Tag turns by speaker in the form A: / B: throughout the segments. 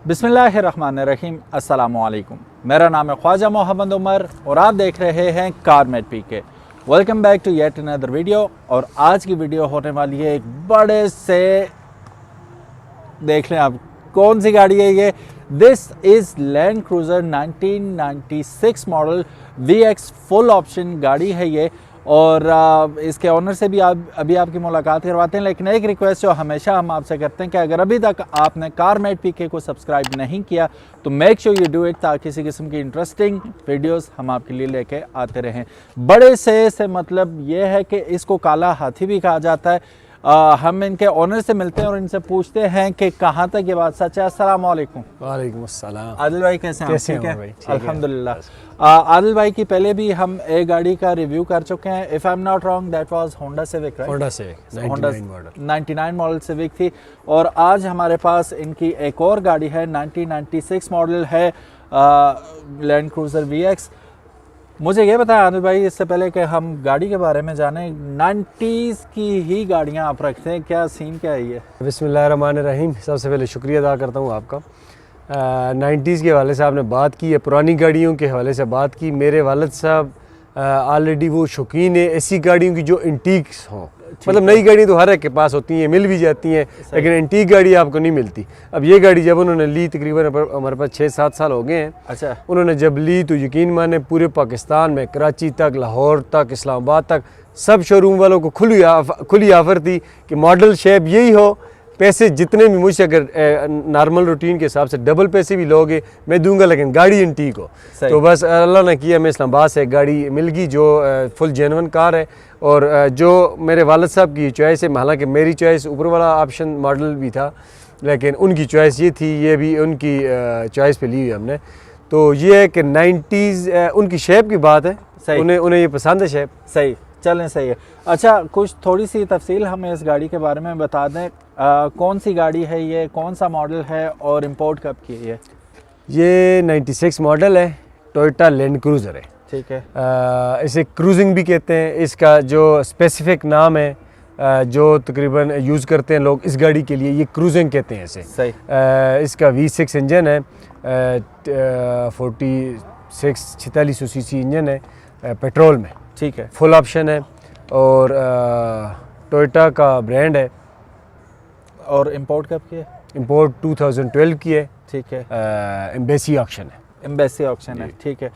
A: बिस्मिल्लाहिर्रहमानिर्रहीम, अस्सलामुअलैकुम। मेरा नाम है ख्वाजा मोहम्मद उमर और आप देख रहे हैं Carmate PK. Welcome back to yet another video. और आज की वीडियो होने वाली है एक बड़े से, देख लें आप कौन सी गाड़ी है ये। This is land cruiser 1996 model VX full option गाड़ी है ये। और इसके ऑनर से भी अभी आपकी मुलाकात करवाते हैं। लेकिन एक रिक्वेस्ट जो हमेशा हम आपसे करते हैं कि अगर अभी तक आपने कारमेट पीके को सब्सक्राइब नहीं किया तो make sure you do it, ताकि किसी किस्म की इंटरेस्टिंग वीडियोस हम आपके लिए लेके आते रहें। बड़े से मतलब ये है कि इसको काला हाथी भी कहा जाता है। हम इनके ऑनर से मिलते हैं और इनसे पूछते हैं कि कहाँ तक ये बात सच है। अस्सलाम वालेकुम।
B: वालेकुम अस्सलाम।
A: आदिल भाई कैसे हैं?
B: कैसे हैं भाई?
A: अल्हम्दुलिल्लाह। आदिल भाई की पहले भी हम एक गाड़ी का रिव्यू कर चुके हैं। If I am not wrong that was Honda civic, right?
B: Honda civic
A: 99 model civic थी। और आज हमारे पास इनकी एक और गाड़ी है, 1996 मॉडल है, लैंड क्रूज़र VX। मुझे ये बताया आदिल भाई, इससे पहले कि हम गाड़ी के बारे में जाने, 90s की ही गाड़ियाँ आप रखते हैं, क्या सीन क्या है ये?
B: बिस्मिल्लाहिर्रहमानिर्रहीम। सबसे पहले शुक्रिया अदा करता हूँ आपका। 90s के हवाले से आपने बात की है, पुरानी गाड़ियों के हवाले से बात की। मेरे वालिद साहब ऑलरेडी वो शौकीन है ऐसी गाड़ियों की जो एंटीक्स हों। मतलब नई गाड़ी तो हर एक के पास होती हैं, मिल भी जाती हैं, लेकिन एंटीक गाड़ी आपको नहीं मिलती। अब ये गाड़ी जब उन्होंने ली, तकरीबन हमारे पास 6-7 साल हो गए हैं।
A: अच्छा।
B: उन्होंने जब ली तो यकीन माने पूरे पाकिस्तान में, कराची तक, लाहौर तक, इस्लामाबाद तक, सब शोरूम वालों को खुली ऑफ़र थी कि मॉडल शेप यही हो, पैसे जितने भी मुझसे अगर नॉर्मल रूटीन के हिसाब से डबल पैसे भी लोगे मैं दूंगा, लेकिन गाड़ी एंटीक हो। तो बस अल्लाह ने किया, मैं इस्लामाबाद से एक गाड़ी मिल गई जो फुल जेन्युइन कार है। और जो मेरे वालिद साहब की चॉइस है, हालांकि मेरी चॉइस ऊपर वाला ऑप्शन मॉडल भी था, लेकिन उनकी चॉइस ये थी, ये भी उनकी चॉइस पे ली हुई हमने। तो ये है कि 90s उनकी शेप की बात है, उन्हें ये पसंद है शेप।
A: सही, चलें, सही है। अच्छा, कुछ थोड़ी सी तफसील हमें इस गाड़ी के बारे में बता दें। कौन सी गाड़ी है ये, कौन सा मॉडल है और इंपोर्ट कब की है
B: ये? 96 मॉडल है, टोयोटा लैंड क्रूज़र है।
A: ठीक है।
B: इसे क्रूजिंग भी कहते हैं। इसका जो स्पेसिफिक नाम है जो तकरीबन यूज़ करते हैं लोग इस गाड़ी के लिए, ये क्रूजिंग कहते हैं इसे।
A: सही।
B: इसका V6 इंजन है, 46 सीसी इंजन है, पेट्रोल में।
A: ठीक है।
B: फुल ऑप्शन है और टोयोटा का ब्रांड है। और
A: इंपोर्ट कब की है?
B: इंपोर्ट 2012 की है।
A: ठीक है।
B: एम्बेसी ऑक्शन है।
A: एम्बेसी ऑक्शन है, ठीक है।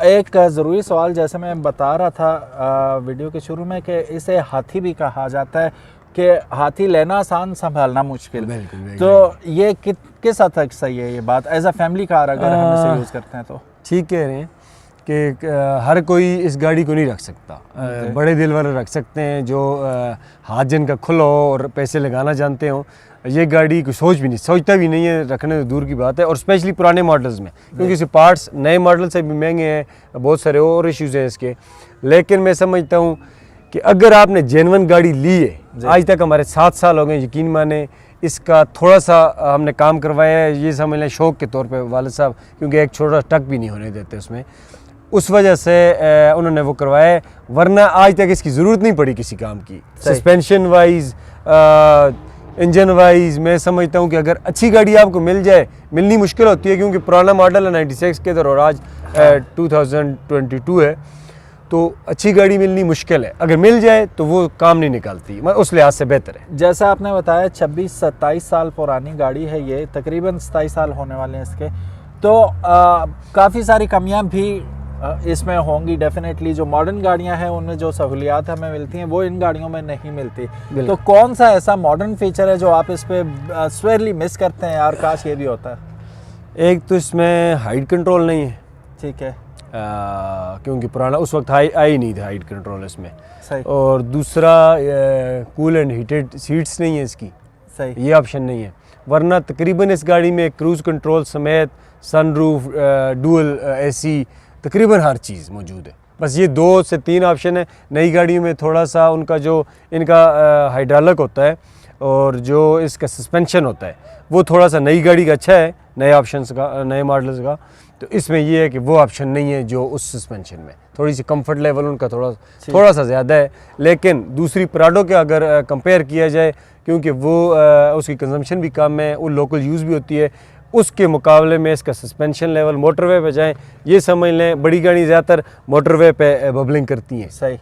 A: एक ज़रूरी सवाल, जैसे मैं बता रहा था वीडियो के शुरू में, कि इसे हाथी भी कहा जाता है, कि हाथी लेना आसान, संभालना मुश्किल।
B: बिल्कुल।
A: तो ये किस हद तक सही है ये बात, एज अ फैमिली कार अगर हम इसे यूज़ करते हैं तो?
B: ठीक कह रहे हैं कि हर कोई इस गाड़ी को नहीं रख सकता। बड़े दिल वाले रख सकते हैं, जो हाथ जिनका खुला हो और पैसे लगाना जानते हो। ये गाड़ी को सोचता भी नहीं है रखने, तो दूर की बात है। और स्पेशली पुराने मॉडल्स में, क्योंकि इसके पार्ट्स नए मॉडल से भी महंगे हैं, बहुत सारे और इश्यूज़ हैं इसके। लेकिन मैं समझता हूँ कि अगर आपने जेन्युइन गाड़ी ली है, आज तक हमारे 7 साल हो गए, यकीन माने इसका थोड़ा सा हमने काम करवाया है, ये समझ लें शौक़ के तौर पे वालिद साहब, क्योंकि एक छोटा टक भी नहीं होने देते उसमें, उस वजह से उन्होंने वो करवाया है। वरना आज तक इसकी ज़रूरत नहीं पड़ी किसी काम की। सस्पेंशन वाइज, इंजन वाइज मैं समझता हूँ कि अगर अच्छी गाड़ी आपको मिल जाए, मिलनी मुश्किल होती है, क्योंकि पुराना मॉडल है 96 के अंदर और आज 2022 है, तो अच्छी गाड़ी मिलनी मुश्किल है। अगर मिल जाए तो वो काम नहीं निकालती, उस लिहाज से बेहतर है।
A: जैसा आपने बताया 26-27 साल पुरानी गाड़ी है ये, तकरीबन 27 साल होने वाले हैं इसके। तो काफ़ी सारी कमियां भी इसमें होंगी डेफिनेटली। जो मॉडर्न गाड़ियां हैं उनमें जो सहूलियात हमें मिलती हैं वो इन गाड़ियों में नहीं मिलती। तो कौन सा ऐसा मॉडर्न फीचर है जो आप इस पे स्वेयरली मिस करते हैं, यार काश ये भी होता है? एक
B: तो इसमें हाइट कंट्रोल नहीं है।
A: ठीक है।
B: क्योंकि पुराना उस वक्त आई नहीं था हाइट कंट्रोल इसमें।
A: सही।
B: और दूसरा कूल एंड हीटेड सीट्स नहीं है इसकी।
A: सही।
B: ये ऑप्शन नहीं है। वरना तकरीबन इस गाड़ी में क्रूज़ कंट्रोल समेत सनरूफ, डुअल AC, तकरीबन हर चीज़ मौजूद है। बस ये 2 से 3 ऑप्शन है। नई गाड़ियों में थोड़ा सा उनका जो इनका हाइड्रोलिक होता है और जो इसका सस्पेंशन होता है वो थोड़ा सा नई गाड़ी का अच्छा है, नए ऑप्शंस का, नए मॉडल्स का। तो इसमें ये है कि वो ऑप्शन नहीं है जो उस सस्पेंशन में, थोड़ी सी कंफर्ट लेवल उनका थोड़ा सा ज़्यादा है। लेकिन दूसरी प्राडो के अगर कंपेयर किया जाए, क्योंकि वो उसकी कंजम्पशन भी कम है, वो लोकल यूज़ भी होती है, उसके मुकाबले में इसका सस्पेंशन लेवल, मोटरवे पे जाएं, ये समझ लें बड़ी गाड़ी ज़्यादातर मोटरवे पे बबलिंग करती हैं,
A: सही,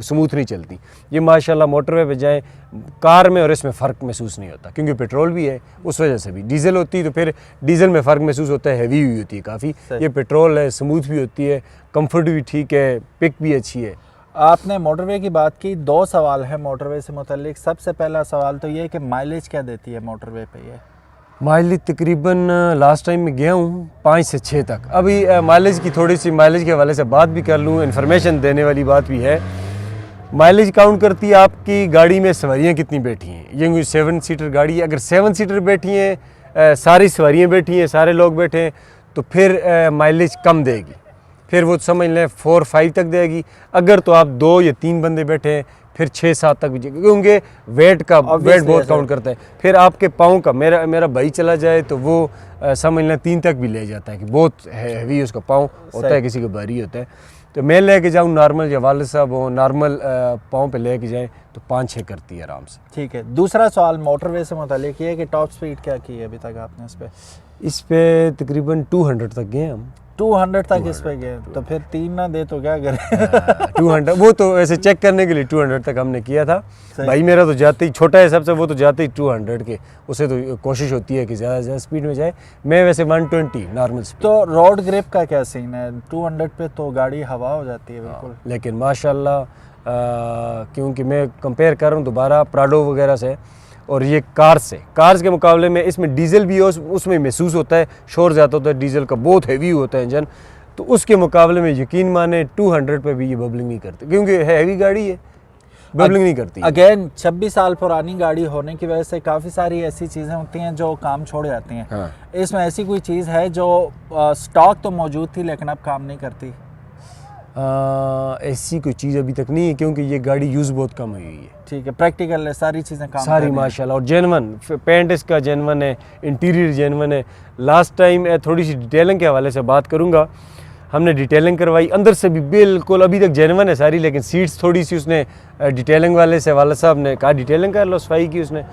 B: स्मूथ नहीं चलती। ये माशाल्लाह मोटरवे पे जाएं, कार में और इसमें फ़र्क महसूस नहीं होता, क्योंकि पेट्रोल भी है उस वजह से भी। डीजल होती तो फिर डीजल में फ़र्क महसूस होता है, हैवी हुई होती है काफ़ी। ये पेट्रोल है, स्मूथ भी होती है, कंफर्ट भी ठीक है, पिक भी अच्छी है।
A: आपने मोटरवे की बात की, 2 सवाल है मोटरवे से मुतालिक। सबसे पहला सवाल तो ये है कि माइलेज क्या देती है मोटरवे पे ये?
B: माइलेज तकरीबन लास्ट टाइम में गया हूँ 5 से 6 तक। अभी माइलेज की थोड़ी सी माइलेज के हवाले से बात भी कर लूँ, इन्फॉर्मेशन देने वाली बात भी है। माइलेज काउंट करती है आपकी गाड़ी में सवारियाँ कितनी बैठी हैं। ये 7 सीटर गाड़ी है, अगर 7 सीटर बैठी हैं, सारी सवारियाँ बैठी हैं, सारे लोग बैठे हैं, तो फिर माइलेज कम देगी, फिर वो समझ लें 4-5 तक देगी। अगर तो आप 2 या 3 बंदे बैठे हैं फिर 6-7 तक भी, क्योंकि वेट बहुत काउंट करता है। फिर आपके पाँव का, मेरा भाई चला जाए तो वो समझ लें 3 तक भी ले जाता है, कि बहुत हैवी उसका पाँव होता है, किसी का भारी होता है। तो मैं लेके जाऊँ नॉर्मल, या वालिद साहब हो नॉर्मल पाँव पे लेके जाएँ तो 5-6 करती है आराम से।
A: ठीक है। दूसरा सवाल मोटरवे से मुतालिक ये है कि टॉप स्पीड क्या की है अभी तक आपने इस पे?
B: इस पे तकरीबन 200 तक गए हम।
A: 200 तक इस पे गए, तो फिर 3 ना दे तो क्या करें?
B: 200 वो तो ऐसे चेक करने के लिए 200 तक हमने किया था। भाई मेरा तो जाते ही, छोटा है सबसे, वो तो जाते ही 200 के, उसे तो कोशिश होती है कि ज़्यादा से ज़्यादा स्पीड में जाए। मैं वैसे 120 नॉर्मल स्पीड।
A: तो रोड ग्रिप का क्या सीन है? 200 पे तो गाड़ी हवा हो जाती है बिल्कुल।
B: लेकिन माशाल्लाह क्योंकि मैं कंपेयर कर रहा हूँ दोबारा प्राडो वगैरह से, और ये कार्स के मुकाबले में इसमें डीजल भी है, उसमें महसूस होता है, शोर ज़्यादा होता है डीजल का, बहुत हैवी होता है इंजन, तो उसके मुकाबले में यकीन माने 200 पे भी ये बबलिंग नहीं करते, क्योंकि हैवी गाड़ी है, बबलिंग नहीं करती।
A: अगेन 26 साल पुरानी गाड़ी होने की वजह से काफ़ी सारी ऐसी चीज़ें होती हैं जो काम छोड़ जाती हैं।
B: हाँ।
A: इसमें ऐसी कोई चीज़ है जो स्टॉक तो मौजूद थी लेकिन अब काम नहीं करती?
B: ऐसी कोई चीज़ अभी तक नहीं है, क्योंकि ये गाड़ी यूज़ बहुत कम हुई है।
A: ठीक है, प्रैक्टिकल है, सारी चीज़ें काम
B: सारी माशाल्लाह, और जेन्युइन पेंट इसका जेन्युइन है, इंटीरियर जेन्युइन है। लास्ट टाइम थोड़ी सी डिटेलिंग के हवाले से बात करूँगा, हमने डिटेलिंग करवाई, अंदर से भी बिल्कुल अभी तक जेन्युइन है सारी, लेकिन सीट्स थोड़ी सी उसने डिटेलिंग वाले से, वाला साहब ने कहा डिटेलिंग कर लो, सफाई की उसने,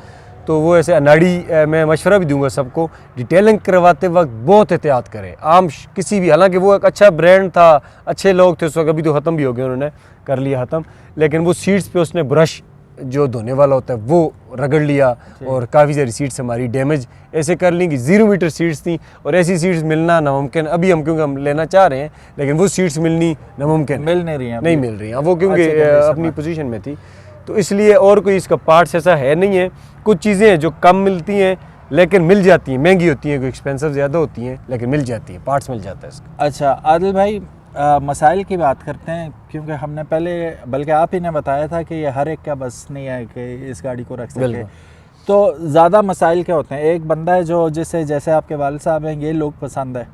B: तो वो ऐसे अनाड़ी, मैं मशवरा भी दूंगा सबको, डिटेलिंग करवाते वक्त बहुत एहतियात करें। आम किसी भी, हालांकि वो एक अच्छा ब्रांड था, अच्छे लोग थे उस वक्त, अभी तो ख़त्म भी हो गए, उन्होंने कर लिया ख़त्म, लेकिन वो सीट्स पे उसने ब्रश जो धोने वाला होता है वो रगड़ लिया, और काफ़ी सारी सीट्स हमारी डैमेज ऐसे कर ली कि 0 मीटर सीट्स थी, और ऐसी सीट्स मिलना नामुमकिन। अभी हम क्योंकि हम लेना चाह रहे हैं, लेकिन वो सीट्स मिलनी नामुमकिन,
A: मिल नहीं रही हैं,
B: नहीं मिल रही हैं वो, क्योंकि अपनी पोजीशन में थी, तो इसलिए। और कोई इसका पार्ट्स ऐसा है नहीं है। कुछ चीज़ें हैं जो कम मिलती हैं लेकिन मिल जाती हैं, महंगी होती हैं, कोई एक्सपेंसिव ज़्यादा होती हैं, लेकिन मिल जाती हैं, पार्ट्स मिल जाता है इसका।
A: अच्छा आदिल भाई, मसाइल की बात करते हैं, क्योंकि हमने पहले, बल्कि आप ही ने बताया था कि ये हर एक का बस नहीं है कि इस गाड़ी को रख सके, तो ज़्यादा मसाइल क्या होते हैं? एक बंदा है जो, जिसे जैसे आपके वालिद साहब हैं, ये लोग पसंद है।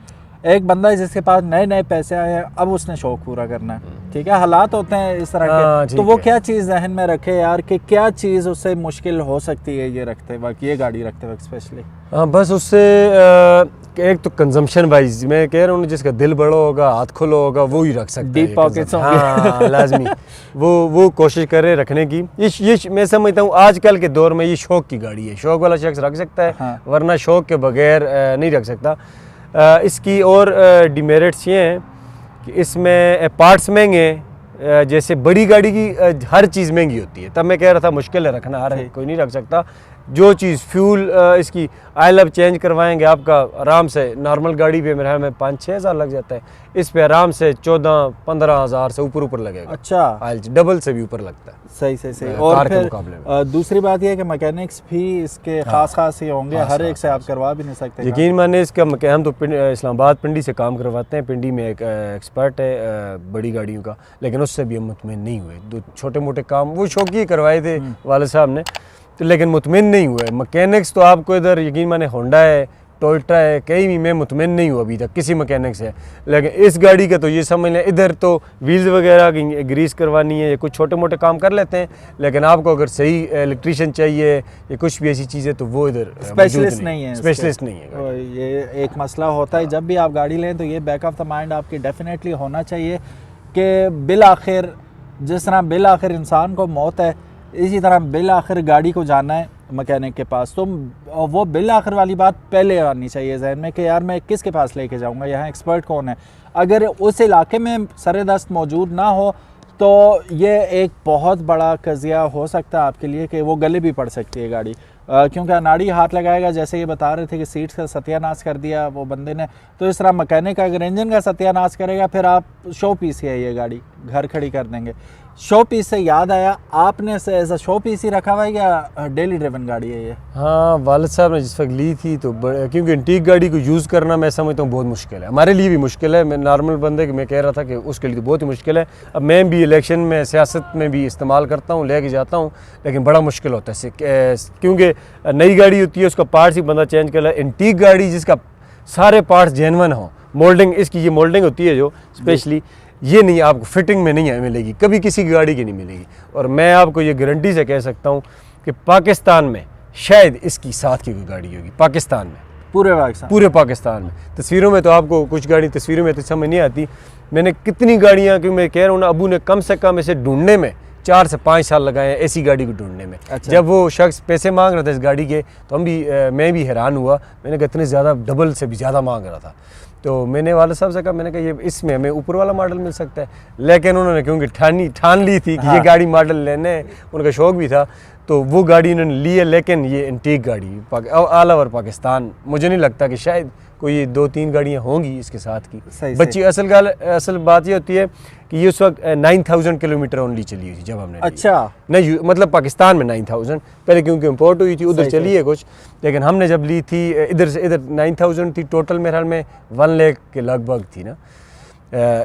A: एक बंदा है जिसके पास नए नए पैसे आए हैं, अब उसने शौक पूरा करना है, ठीक है, हालात होते हैं इस तरह के, तो वो क्या चीज़ जहन में रखे यार, कि क्या चीज़ उससे मुश्किल हो सकती है ये रखते वक्त, ये गाड़ी रखते वक्त स्पेशली?
B: हाँ, बस उससे एक तो कंजम्पशन वाइज मैं कह रहा हूँ, जिसका दिल बड़ा होगा, हाथ खुला होगा, वो ही रख सकता है,
A: डीप पॉकेट्स होंगे।
B: हाँ लाजमी, वो कोशिश करे रखने की। ये मैं समझता हूँ आजकल के दौर में ये शौक की गाड़ी है, शौक वाला शख्स रख सकता है।
A: हाँ।
B: वरना शौक के बगैर नहीं रख सकता। इसकी और डिमेरिट्स ये हैं कि इसमें पार्ट्स महंगे, जैसे बड़ी गाड़ी की हर चीज़ महंगी होती है, तब मैं कह रहा था मुश्किल है रखना, हर कोई नहीं रख सकता। जो चीज़ फ्यूल इसकी ऑयल अब चेंज करवाएंगे आपका आराम से, नॉर्मल गाड़ी पे मेरे ख्याल में 5-6 हज़ार लग जाता है, इस पे आराम से 14-15 हज़ार से ऊपर लगेगा।
A: अच्छा,
B: ऑयल डबल से भी ऊपर लगता है।
A: सही। और फिर दूसरी बात यह है कि मैकेनिक्स भी इसके खास ही होंगे, हर एक से आप करवा भी नहीं सकते।
B: यकीन माने इसका हम तो इस्लामाबाद पिंडी से काम करवाते हैं, पिंडी में एक एक्सपर्ट है बड़ी गाड़ियों का, लेकिन उससे भी हम मुतमिन नहीं हुए। 2 छोटे मोटे काम वो शौकी करवाए थे वाले साहब ने, तो लेकिन मुतमिन नहीं हुए। मैकेनिक्स तो आपको इधर यकीन माने होंडा है, टोयोटा है, कहीं भी मैं मुतमिन नहीं हूँ अभी तक किसी मैकेनिक से। लेकिन इस गाड़ी का तो ये समझ लें, इधर तो व्हील्स वगैरह की ग्रीस करवानी है, या कुछ छोटे मोटे काम कर लेते हैं, लेकिन आपको अगर सही इलेक्ट्रीशियन चाहिए या कुछ भी ऐसी चीज़ है तो वो इधर
A: स्पेशलिस्ट नहीं है।
B: स्पेशलिस्ट नहीं है।
A: ये एक मसला होता है, जब भी आप गाड़ी लें तो ये बैक ऑफ द माइंड आपकी डेफिनेटली होना चाहिए कि बिल आखिर, जिस तरह बिल आखिर इंसान को मौत है, इसी तरह बिल आखिर गाड़ी को जाना है। मैकेनिक के पास, तो वो बिल आखिर वाली बात पहले आनी चाहिए जहन में कि यार मैं किसके पास लेके जाऊंगा, यहाँ एक्सपर्ट कौन है। अगर उस इलाके में सरेदस्त मौजूद ना हो तो ये एक बहुत बड़ा कज़िया हो सकता है आपके लिए कि वो गले भी पड़ सकती है गाड़ी, क्योंकि अनाड़ी हाथ लगाएगा। जैसे ये बता रहे थे कि सीट्स का सत्यानाश कर दिया वो बंदे ने, तो इस तरह मैकेनिक अगर इंजन का सत्यानाश करेगा फिर आप शो पीस ही है ये गाड़ी, घर खड़ी कर देंगे। शो पीस से याद आया, आपने एज अ शो पीस ही रखा हुआ है या डेली ड्रिवन गाड़ी है ये?
B: हाँ, वालिद साहब ने जिस वक्त ली थी तो क्योंकि एंटीक गाड़ी को यूज़ करना मैं समझता हूँ बहुत मुश्किल है, हमारे लिए भी मुश्किल है। मैं नॉर्मल बंदे कि मैं कह रहा था कि उसके लिए तो बहुत ही मुश्किल है। अब मैं भी इलेक्शन में सियासत में भी इस्तेमाल करता हूँ, लेके जाता हूँ, लेकिन बड़ा मुश्किल होता है क्योंकि नई गाड़ी होती है उसका पार्ट्स ही बंदा चेंज कर रहा है। एंटीक गाड़ी जिसका सारे पार्ट्स जेन्युइन हो, मोल्डिंग इसकी ये मोल्डिंग होती है जो स्पेशली, ये नहीं आपको फिटिंग में नहीं मिलेगी, कभी किसी की गाड़ी की नहीं मिलेगी। और मैं आपको ये गारंटी से कह सकता हूँ कि पाकिस्तान में शायद इसकी साथ की कोई गाड़ी होगी, पाकिस्तान में, पूरे पाकिस्तान में। तस्वीरों में तो आपको कुछ गाड़ी तस्वीरों में तो समझ नहीं आती। मैंने कितनी गाड़ियाँ, क्योंकि मैं कह रहा हूँ ना, अबू ने कम से कम इसे ढूंढने में 4 से 5 साल लगाए हैं, ऐसी गाड़ी को ढूंढने में।
A: अच्छा।
B: जब वो शख्स पैसे मांग रहा था इस गाड़ी के तो मैं भी हैरान हुआ। मैंने कहा इतने ज़्यादा, डबल से भी ज़्यादा मांग रहा था। तो मैंने वाले साहब से कहा, मैंने कहा ये इसमें हमें ऊपर वाला मॉडल मिल सकता है, लेकिन उन्होंने क्योंकि ठान ली थी कि ये गाड़ी मॉडल लेने, उनका शौक भी था, तो वो गाड़ी उन्होंने ली है। लेकिन ये एंटीक गाड़ी ऑल ओवर पाकिस्तान, मुझे नहीं लगता कि शायद कोई 2-3 गाड़ियाँ होंगी इसके साथ की बच्ची। असल बात ये होती है कि ये उस वक्त 9000 किलोमीटर ओनली चली हुई थी जब हमने।
A: अच्छा,
B: नहीं मतलब पाकिस्तान में 9000, पहले क्योंकि इम्पोर्ट हुई थी उधर चली है कुछ, लेकिन हमने जब ली थी इधर से, इधर 9000 थी टोटल, मेरे ख्याल में 1 लाख के लगभग थी ना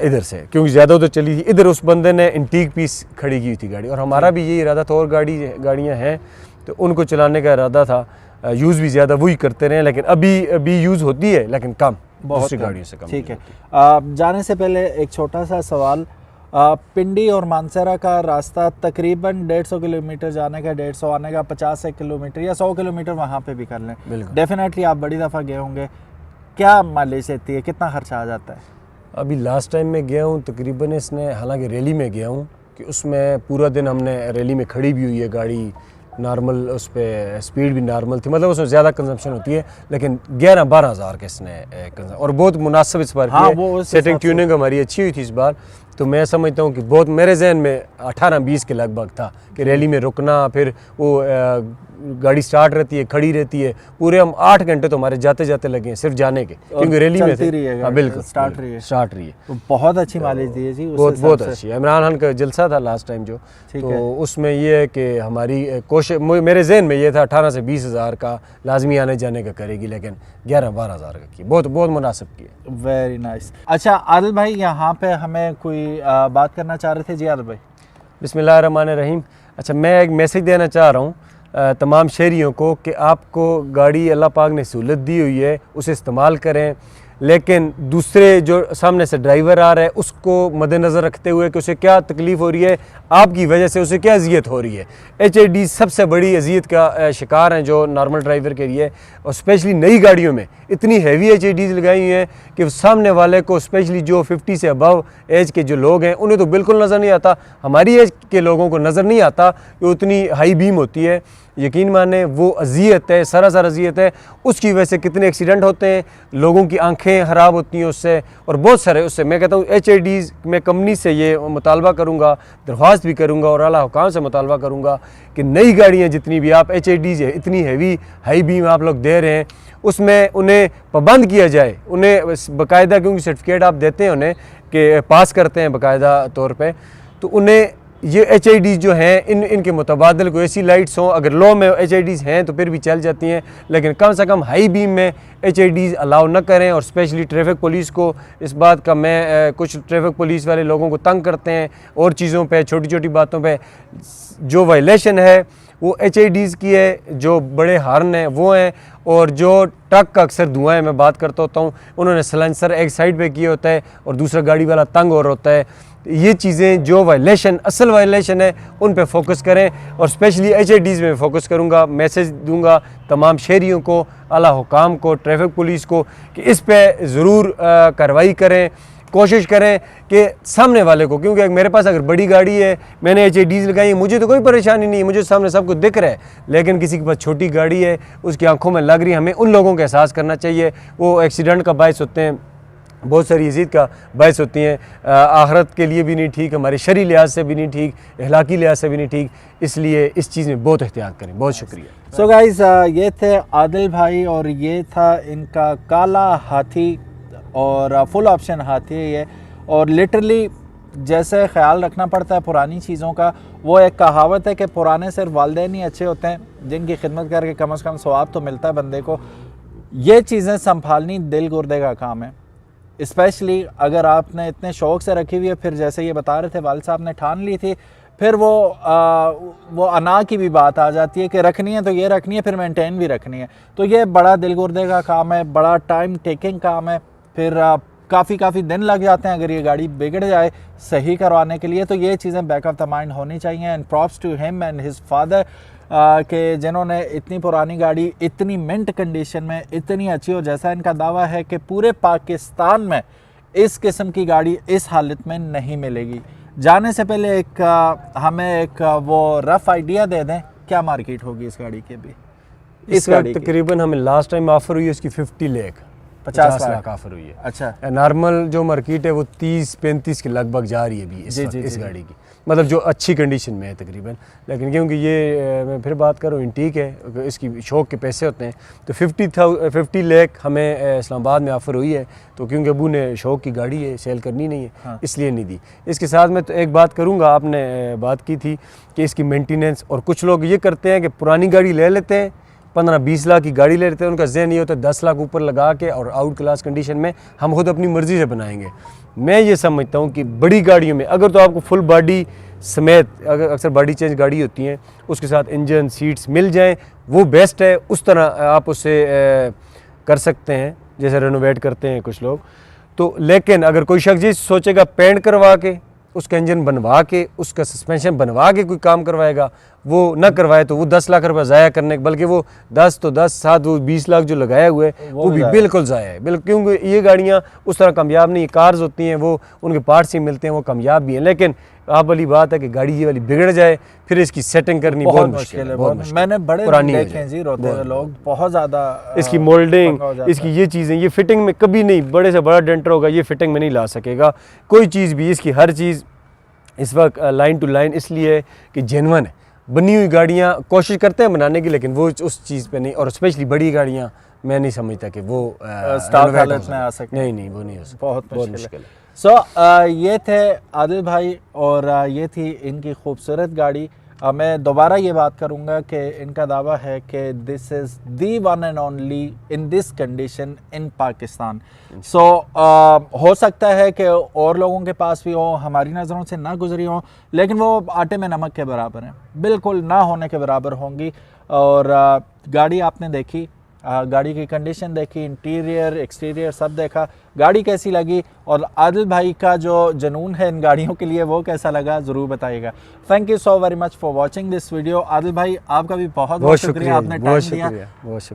B: इधर से, क्योंकि ज़्यादा उधर चली थी। इधर उस बंदे ने एंटीक पीस खड़ी की थी गाड़ी, और हमारा भी यही इरादा था। और गाड़ियाँ हैं तो उनको चलाने का इरादा था, यूज़ भी ज़्यादा वही करते रहे, लेकिन अभी यूज़ होती है लेकिन कम, बहुत गाड़ियों से कम।
A: ठीक है, जाने से पहले एक छोटा सा सवाल, पिंडी और मानसरा का रास्ता तकरीबन 150 किलोमीटर जाने का, 150 आने का, 50 किलोमीटर या 100 किलोमीटर वहाँ पे भी कर लें, डेफिनेटली आप बड़ी दफ़ा गए होंगे, क्या माइलेज देती है, कितना खर्चा आ जाता है?
B: अभी लास्ट टाइम में गया हूँ तकरीबन इसने, हालांकि रैली में गया हूँ कि उसमें पूरा दिन हमने रैली में खड़ी भी हुई है गाड़ी, नॉर्मल उस पर स्पीड भी नॉर्मल थी, मतलब उसमें ज़्यादा कंजम्पशन होती है, लेकिन 11-12 हज़ार के इसने और बहुत मुनासिब इस बार की सेटिंग ट्यूनिंग हमारी अच्छी हुई थी इस बार। तो मैं समझता हूँ कि बहुत, मेरे जहन में 18-20 के लगभग था कि रैली में रुकना, फिर वो गाड़ी स्टार्ट रहती है, खड़ी रहती है, पूरे हम 8 घंटे तो हमारे जाते जाते लगे हैं सिर्फ जाने के, क्योंकि रैली में थे। हाँ बिल्कुल, स्टार्ट रही है।
A: तो बहुत अच्छी माइलेज दी है जी,
B: बहुत अच्छी। इमरान खान का जलसा था लास्ट टाइम जो, तो उसमें ये है कि हमारी कोशिश, मेरे जहन में ये था 18 से 20 हज़ार का लाजमी आने जाने का करेगी, लेकिन 11-12 हज़ार का की, बहुत मुनासिब की है।
A: Very nice. अच्छा आदिल भाई, यहाँ पे हमें कोई बात करना चाह रहे थे जी आदिल भाई?
B: बिस्मिल्लाहिर्रहमानिर्रहीम। अच्छा, मैं एक मैसेज देना चाह रहा हूँ तमाम शहरियों को कि आपको गाड़ी अल्लाह पाक ने सहूलत दी हुई है, उसे इस्तेमाल करें, लेकिन दूसरे जो सामने से ड्राइवर आ रहा है उसको मद्देनज़र रखते हुए कि उसे क्या तकलीफ़ हो रही है, आपकी वजह से उसे क्या अजियत हो रही है। HID सबसे बड़ी अजियत का शिकार हैं जो नॉर्मल ड्राइवर के लिए, और स्पेशली नई गाड़ियों में इतनी हैवी HID लगाई हुई हैं कि सामने वाले को, स्पेशली जो 50 से अबव एज के जो लोग हैं, उन्हें तो बिल्कुल नज़र नहीं आता। हमारी एज के लोगों को नज़र नहीं आता कि उतनी हाई बीम होती है। यकीन माने वो अजियत है, सरासर अजियत है। उसकी वजह से कितने एक्सीडेंट होते हैं, लोगों की आंखें ख़राब होती हैं उससे, और बहुत सारे उससे। मैं कहता हूँ HID मैं कंपनी से ये मुतालबा करूँगा, दरख्वास्त भी करूँगा और आला हुकाम से मुतालबा करूँगा कि नई गाड़ियाँ जितनी भी आप HID है, इतनी हैवी हाई बीम आप लोग दे रहे हैं, उसमें उन्हें पाबंद किया जाए, उन्हें बाकायदा, क्योंकि सर्टिफिकेट आप देते हैं उन्हें कि पास करते हैं बाकायदा तौर पे, तो उन्हें ये HID जो हैं इनके मुतबादल कोई ऐसी लाइट्स हों, अगर लो में HID हैं तो फिर भी चल जाती हैं, लेकिन कम से कम हाई बीम में HID अलाउ न करें। और स्पेशली ट्रैफिक पुलिस को इस बात का, मैं कुछ ट्रैफिक पुलिस वाले लोगों को तंग करते हैं और चीज़ों पे, छोटी छोटी बातों पे जो वायलेशन है वो HID की है, जो बड़े हार्न हैं वो हैं, और जो ट्रक का अक्सर धुआं है, मैं बात करता होता हूँ, उन्होंने सलेंसर एक साइड पे किया होता है और दूसरा गाड़ी वाला तंग हो रहा होता है। ये चीज़ें जो वायलेशन, असल वायलेशन है, उन पे फोकस करें, और स्पेशली HID में फोकस करूँगा। मैसेज दूंगा तमाम शहरियों को, आला हुकाम को, ट्रैफिक पुलिस को कि इस पे ज़रूर कार्रवाई करें, कोशिश करें कि सामने वाले को, क्योंकि मेरे पास अगर बड़ी गाड़ी है, मैंने HIDs लगाई है, मुझे तो कोई परेशानी नहीं है, मुझे सामने सब कुछ दिख रहा है, लेकिन किसी के पास छोटी गाड़ी है, उसकी आंखों में लग रही है, हमें उन लोगों का एहसास करना चाहिए। वो एक्सीडेंट का बायस होते हैं, बहुत सारी यजीद का बायस होती हैं, आखरत के लिए भी नहीं ठीक, हमारे शरी लिहाज से भी नहीं ठीक, अखलाकी लिहाज से भी नहीं ठीक, इसलिए इस चीज़ में बहुत एहतियात करें। बहुत शुक्रिया।
A: सो गाइस, ये थे आदिल भाई और ये था इनका काला हाथी और फुल ऑप्शन हाथी है ये। और लिटरली जैसे ख्याल रखना पड़ता है पुरानी चीज़ों का, वो एक कहावत है कि पुराने सिर्फ वालिदैन ही अच्छे होते हैं जिनकी खिदमत करके कम से कम सवाब तो मिलता है बंदे को। ये चीज़ें संभालनी दिल गुर्दे का काम है, स्पेशली अगर आपने इतने शौक़ से रखी हुई है। फिर जैसे ये बता रहे थे वालिद साहब ने ठान ली थी, फिर वो अना की भी बात आ जाती है कि रखनी है तो ये रखनी है, फिर मेंटेन भी रखनी है। तो ये बड़ा दिल गुर्दे का काम है, बड़ा टाइम टेकिंग काम है, फिर काफ़ी दिन लग जाते हैं अगर ये गाड़ी बिगड़ जाए सही करवाने के लिए। तो ये चीज़ें बैक ऑफ द माइंड होनी चाहिए। And props to him and his father कि जिन्होंने इतनी पुरानी गाड़ी इतनी मिंट कंडीशन में इतनी अच्छी हो, जैसा इनका दावा है कि पूरे पाकिस्तान में इस किस्म की गाड़ी इस हालत में नहीं मिलेगी। जाने से पहले हमें एक वो रफ़ आइडिया दे दें, क्या मार्केट होगी इस गाड़ी की भी?
B: इस गाड़ी तकरीबन हमें लास्ट टाइम ऑफर हुई है उसकी 50 लाख ऑफर हुई है।
A: अच्छा,
B: नॉर्मल जो मार्केट है वो 30-35 के लगभग जा रही है अभी इस गाड़ी की, मतलब जो अच्छी कंडीशन में है तकरीबन। लेकिन क्योंकि ये मैं फिर बात करूँ इंटीक है, इसकी शौक के पैसे होते हैं, तो 50 लाख हमें इस्लामाबाद में ऑफ़र हुई है। तो क्योंकि अबू ने शौक की गाड़ी है, सेल करनी नहीं है, हाँ, इसलिए नहीं दी। इसके साथ मैं तो एक बात करूँगा, आपने बात की थी कि इसकी मेंटेनेंस, और कुछ लोग ये करते हैं कि पुरानी गाड़ी ले लेते हैं, 15-20 लाख की गाड़ी ले लेते हैं, उनका ज़हन ये होता है 10 लाख ऊपर लगा के और आउट क्लास कंडीशन में हम खुद अपनी मर्ज़ी से बनाएंगे। मैं ये समझता हूँ कि बड़ी गाड़ियों में अगर तो आपको फुल बॉडी समेत, अगर अक्सर बॉडी चेंज गाड़ी होती हैं, उसके साथ इंजन सीट्स मिल जाएं, वो बेस्ट है। उस तरह आप उससे कर सकते हैं जैसे रेनोवेट करते हैं कुछ लोग। तो लेकिन अगर कोई शख्स ये सोचेगा पेंट करवा के, उसका इंजन बनवा के, उसका सस्पेंशन बनवा के कोई काम करवाएगा, वो ना करवाए तो वो 10 लाख रुपए ज़ाया करने, बल्कि वो 10 तो 10 7 वो 20 लाख जो लगाया हुआ है वो भी बिल्कुल ज़ाया है। बिल्कुल, क्योंकि ये गाड़ियाँ उस तरह कामयाब नहीं, कार्स होती हैं वो उनके पार्ट्स ही मिलते हैं, वो कामयाब भी हैं। लेकिन आप वाली बात है कि गाड़ी ये वाली बिगड़ जाए, फिर इसकी सेटिंग करनी बहुत मुश्किल है।
A: मैंने बड़े देखे हैं जी, रोते हुए लोग, बहुत ज़्यादा
B: इसकी मोल्डिंग, इसकी ये चीज़ें, ये फिटिंग में कभी नहीं, बड़े से बड़ा डेंटर होगा ये फिटिंग में नहीं ला सकेगा कोई चीज़ भी। इसकी हर चीज़ इस वक्त लाइन टू लाइन इसलिए है कि जेन्युइन है। बनी हुई गाड़ियाँ कोशिश करते हैं बनाने की, लेकिन वो उस चीज़ पे नहीं, और स्पेशली बड़ी गाड़ियाँ मैं नहीं समझता कि वो
A: स्टॉक हालत में आ सकती।
B: नहीं, वो नहीं हो सकता,
A: बहुत मुश्किल है। सो ये थे आदिल भाई और ये थी इनकी खूबसूरत गाड़ी। मैं दोबारा ये बात करूँगा कि इनका दावा है कि this is the one and only in this condition in Pakistan. So हो सकता है कि और लोगों के पास भी हो, हमारी नज़रों से ना गुजरी हो, लेकिन वो आटे में नमक के बराबर हैं, बिल्कुल ना होने के बराबर होंगी। और गाड़ी आपने देखी, गाड़ी की कंडीशन देखी, इंटीरियर एक्सटीरियर सब देखा, गाड़ी कैसी लगी और आदिल भाई का जो जुनून है इन गाड़ियों के लिए वो कैसा लगा ज़रूर बताइएगा। Thank you so very much for watching this video. Adil भाई आपका भी बहुत शुक्रिया, आपने टाइम दिया,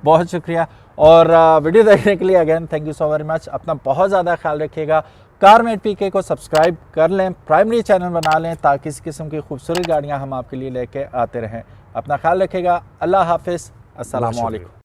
A: बहुत शुक्रिया। और वीडियो देखने के लिए again thank you so very much. अपना बहुत ज़्यादा ख्याल रखिएगा। कारमेट पीके को सब्सक्राइब कर लें, प्राइमरी चैनल बना लें ताकि इस किस्म की खूबसूरत गाड़ियाँ हम आपके लिए लेके आते रहें। अपना ख्याल रखिएगा। अल्लाह हाफिज़, अस्सलाम वालेकुम।